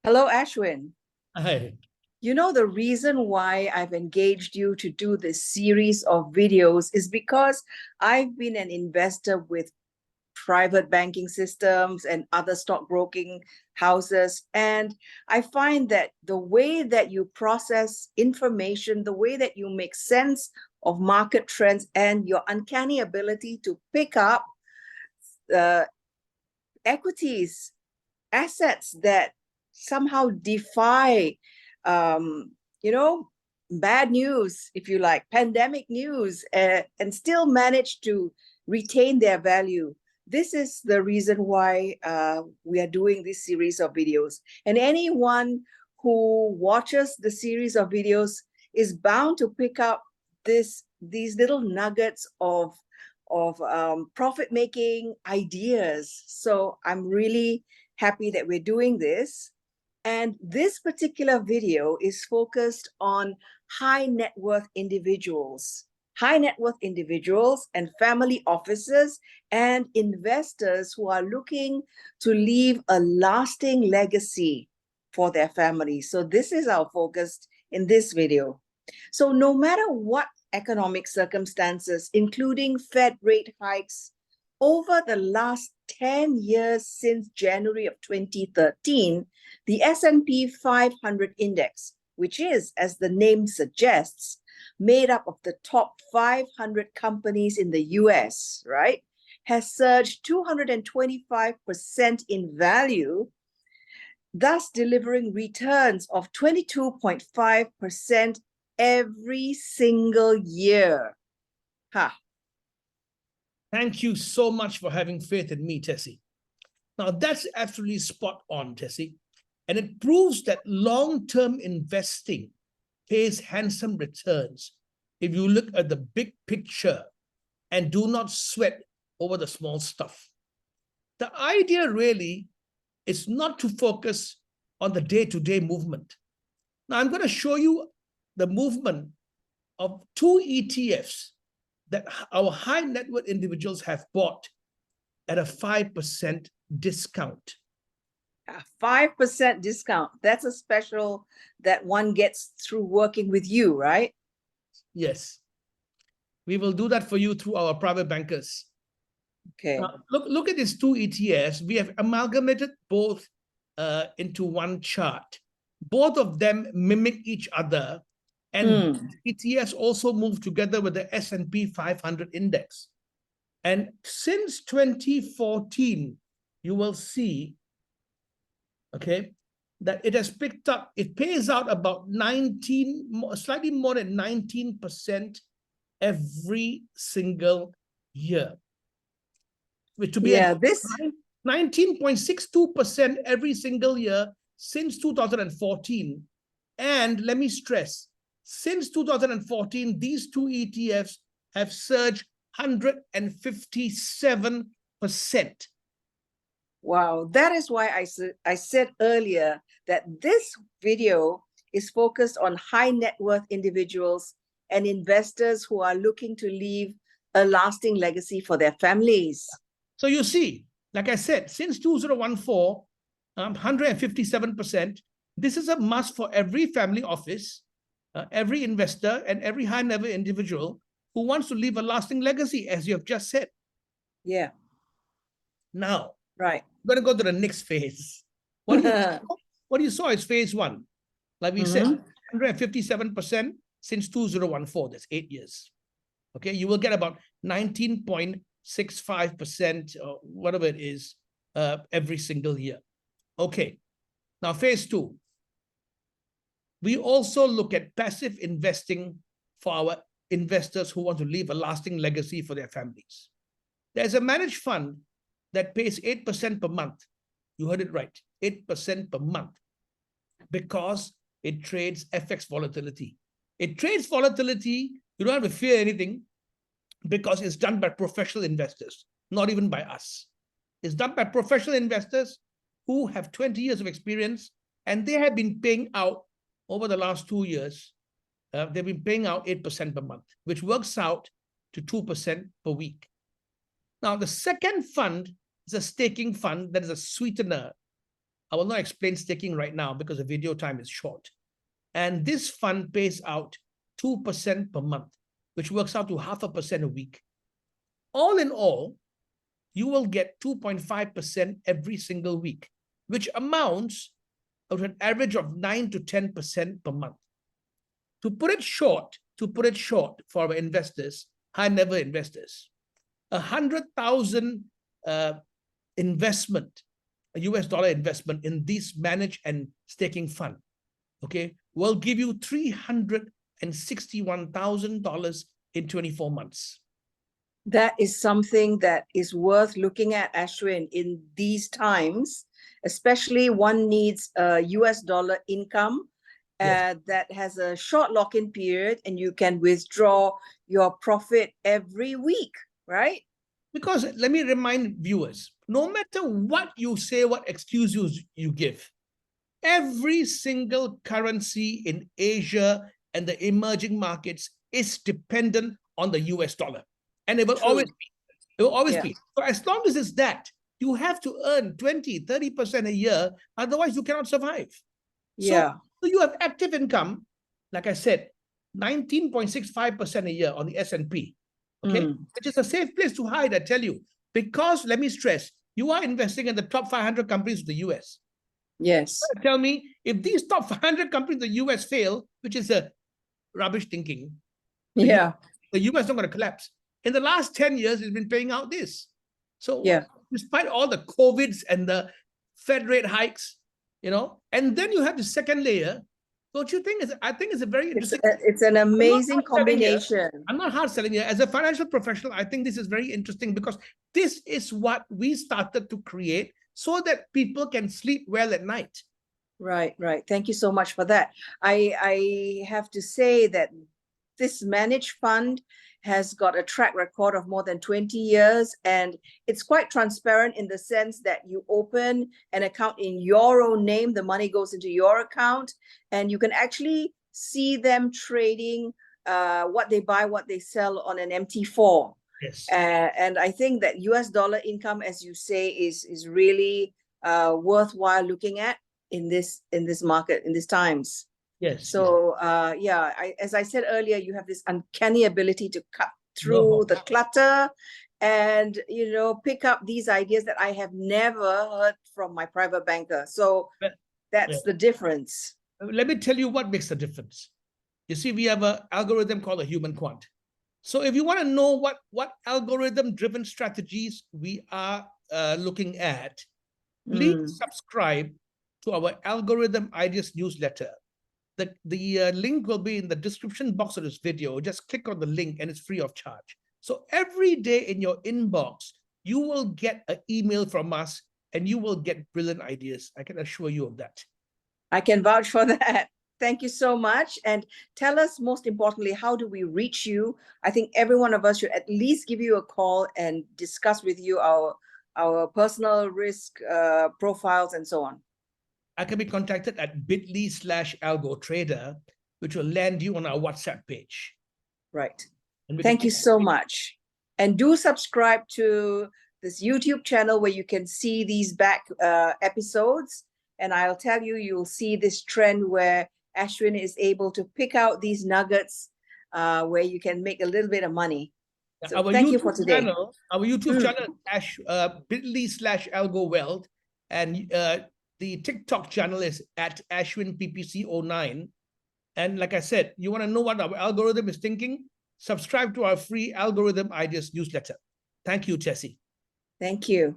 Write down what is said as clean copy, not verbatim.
Hello, Ashwin. Hi. You know, the reason why I've engaged you to do this series of videos is because I've been an investor with private banking systems and other stockbroking houses. And I find that the way that you process information, the way that you make sense of market trends, and your uncanny ability to pick up uh, equities, assets that somehow defy, um, you know, bad news, if you like, pandemic news, and still manage to retain their value. This is the reason why we are doing this series of videos. And anyone who watches the series of videos is bound to pick up these little nuggets of profit making ideas. So I'm really happy that we're doing this. And this particular video is focused on high net worth individuals, and family offices and investors who are looking to leave a lasting legacy for their families. So this is our focus in this video. So no matter what economic circumstances, including Fed rate hikes over the last 10 years since January of 2013, the S&P 500 index, which is, as the name suggests, made up of the top 500 companies in the US, right, has surged 225% in value, thus delivering returns of 22.5% every single year. Ha. Thank you so much for having faith in me, Tessie. Now, that's absolutely spot on, Tessie. And it proves that long-term investing pays handsome returns if you look at the big picture and do not sweat over the small stuff. The idea really is not to focus on the day-to-day movement. Now, I'm going to show you the movement of two ETFs that our high net worth individuals have bought at a 5% discount. A 5% discount. That's a special that one gets through working with you, right? Yes. We will do that for you through our private bankers. Okay. Look at these two ETFs. We have amalgamated both into one chart. Both of them mimic each other. And ETFs also move together with the S&P 500 index. And since 2014, you will see, okay, that it has picked up. It pays out about slightly more than 19% every single year. Which to be 19.62% every single year since 2014. And let me stress, since 2014, these two ETFs have surged 157%. Wow, that is why I said earlier that this video is focused on high net worth individuals and investors who are looking to leave a lasting legacy for their families. So you see, like I said, since 2014, 157%. This is a must for every family office, every investor, and every high net worth individual who wants to leave a lasting legacy, as you have just said. Yeah. Now, right. I'm going to go to the next phase. What you saw is phase one. Like we said, 157% since 2014. That's 8 years. Okay, you will get about 19.65% or whatever it is every single year. Okay, now phase two. We also look at passive investing for our investors who want to leave a lasting legacy for their families. There's a managed fund that pays 8% per month. You heard it right, 8% per month, because it trades FX volatility. It trades volatility. You don't have to fear anything because it's done by professional investors, not even by us. It's done by professional investors who have 20 years of experience, and they have been paying out over the last 2 years. They've been paying out 8% per month, which works out to 2% per week. Now, the second fund is a staking fund that is a sweetener. I will not explain staking right now because the video time is short. And this fund pays out 2% per month, which works out to 0.5% a week. All in all, you will get 2.5% every single week, which amounts to an average of 9 to 10% per month. To put it short for our investors, high never investors, 100,000 investment, a US dollar investment in this managed and staking fund, okay, will give you $361,000 in 24 months. That is something that is worth looking at, Ashwin, in these times, especially one needs a US dollar income Yes. that has a short lock-in period, and you can withdraw your profit every week, right? Because let me remind viewers, no matter what you say, what excuse you give, every single currency in Asia and the emerging markets is dependent on the US dollar. And it will True. always be. It will always Yeah. be. So as long as it's that, you have to earn 20, 30% a year. Otherwise, you cannot survive. Yeah. So you have active income, like I said, 19.65% a year on the S&P, okay? Which is a safe place to hide, I tell you. Because, let me stress, you are investing in the top 500 companies of the US. Yes. Tell me, if these top 500 companies in the US fail, which is a rubbish thinking, Yeah. the US is not going to collapse. In the last 10 years, it's been paying out this. So Yeah. despite all the COVIDs and the Fed rate hikes, you know, and then you have the second layer. Don't you think? I think it's a very interesting. It's an amazing combination. I'm not hard selling here. As a financial professional, I think this is very interesting because this is what we started to create so that people can sleep well at night. Right, right. Thank you so much for that. I have to say that this managed fund has got a track record of more than 20 years, and it's quite transparent in the sense that you open an account in your own name, the money goes into your account, and you can actually see them trading what they buy, what they sell on an MT4. Yes. And I think that US dollar income, as you say, is really worthwhile looking at in this market, in these times. Yes. So yeah, as I said earlier, you have this uncanny ability to cut through the clutter and, you know, pick up these ideas that I have never heard from my private banker. So that's the difference. Let me tell you what makes the difference. You see, we have an algorithm called a human quant. So if you want to know what algorithm-driven strategies we are looking at, please subscribe to our Algorithm Ideas newsletter. The link will be in the description box of this video. Just click on the link and it's free of charge. So every day in your inbox, you will get an email from us and you will get brilliant ideas. I can assure you of that. I can vouch for that. Thank you so much. And tell us, most importantly, how do we reach you? I think every one of us should at least give you a call and discuss with you our personal risk profiles and so on. I can be contacted at bit.ly/algotrader, which will land you on our WhatsApp page. Right. Thank you so much. And do subscribe to this YouTube channel where you can see these back episodes. And I'll tell you, you'll see this trend where Ashwin is able to pick out these nuggets where you can make a little bit of money. So thank you for today. Our YouTube channel is bit.ly/algowealth, and the TikTok channel is at AshwinPPC09. And like I said, you want to know what our algorithm is thinking? Subscribe to our free Algorithm Ideas newsletter. Thank you, Tessie. Thank you.